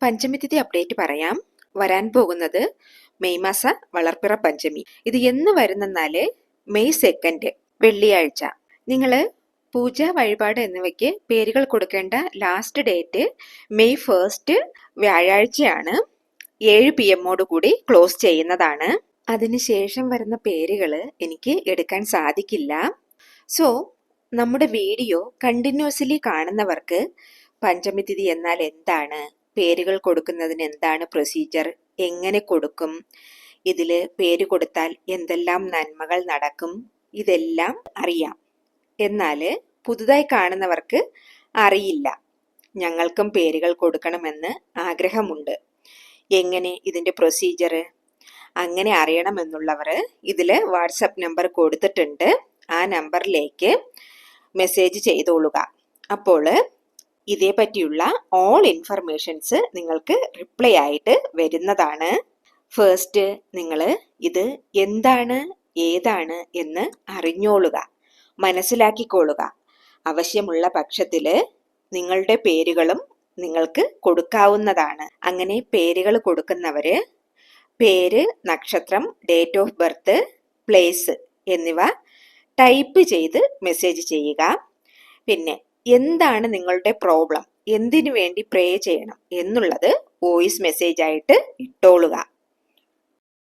പഞ്ചമി തിഥി update പറയാം. വരാൻ പോകുന്നത് മെയ് മാസ വളർപ്പിറ പഞ്ചമി. ഇത് എന്ന് വരുന്നെന്നാല് മെയ് 2 വെള്ളിയാഴ്ച. നിങ്ങൾ പൂജ, വഴിപാട് എന്നിവയ്ക്ക് പേരുകൾ കൊടുക്കേണ്ട ലാസ്റ്റ് ഡേറ്റ് മെയ് 1 വ്യാഴാഴ്ചയാണ്. 7 PM കൂടി ക്ലോസ് ചെയ്യുന്നതാണ്. അതിനുശേഷം വരുന്ന പേരുകൾ എനിക്ക് എടുക്കാൻ സാധിക്കില്ല. സോ നമ്മുടെ വീഡിയോ കണ്ടിന്യൂസ്ലി കാണുന്നവർക്ക് പഞ്ചമി തിഥി എന്നാൽ എന്താണ്, പേരുകൾ കൊടുക്കുന്നതിന് എന്താണ് പ്രൊസീജിയർ, എങ്ങനെ കൊടുക്കും, ഇതിൽ പേര് കൊടുത്താൽ എന്തെല്ലാം നന്മകൾ നടക്കും, ഇതെല്ലാം അറിയാം. എന്നാൽ പുതുതായി കാണുന്നവർക്ക് അറിയില്ല. ഞങ്ങൾക്കും പേരുകൾ കൊടുക്കണമെന്ന് ആഗ്രഹമുണ്ട്. എങ്ങനെ ഇതിൻ്റെ പ്രൊസീജിയർ അങ്ങനെ അറിയണമെന്നുള്ളവർ ഇതിൽ വാട്സപ്പ് നമ്പർ കൊടുത്തിട്ടുണ്ട്. ആ നമ്പറിലേക്ക് മെസ്സേജ് ചെയ്തോളുക. അപ്പോൾ ഇതേ പറ്റിയുള്ള ഓൾ ഇൻഫർമേഷൻസ് നിങ്ങൾക്ക് റിപ്ലൈ ആയിട്ട് വരുന്നതാണ്. ഫസ്റ്റ് നിങ്ങൾ ഇത് എന്താണ്, ഏതാണ് എന്ന് അറിഞ്ഞോളുക, മനസ്സിലാക്കിക്കൊള്ളുക. ആവശ്യമുള്ള പക്ഷത്തിൽ നിങ്ങളുടെ പേരുകളും നിങ്ങൾക്ക് കൊടുക്കാവുന്നതാണ്. അങ്ങനെ പേരുകൾ കൊടുക്കുന്നവര് പേര്, നക്ഷത്രം, ഡേറ്റ് ഓഫ് ബർത്ത്, പ്ലേസ് എന്നിവ ടൈപ്പ് ചെയ്ത് മെസ്സേജ് ചെയ്യുക. പിന്നെ എന്താണ് നിങ്ങളുടെ പ്രോബ്ലം, എന്തിനു വേണ്ടി പ്രേ ചെയ്യണം എന്നുള്ളത് വോയിസ് മെസ്സേജ് ആയിട്ട് ഇട്ടോളുക.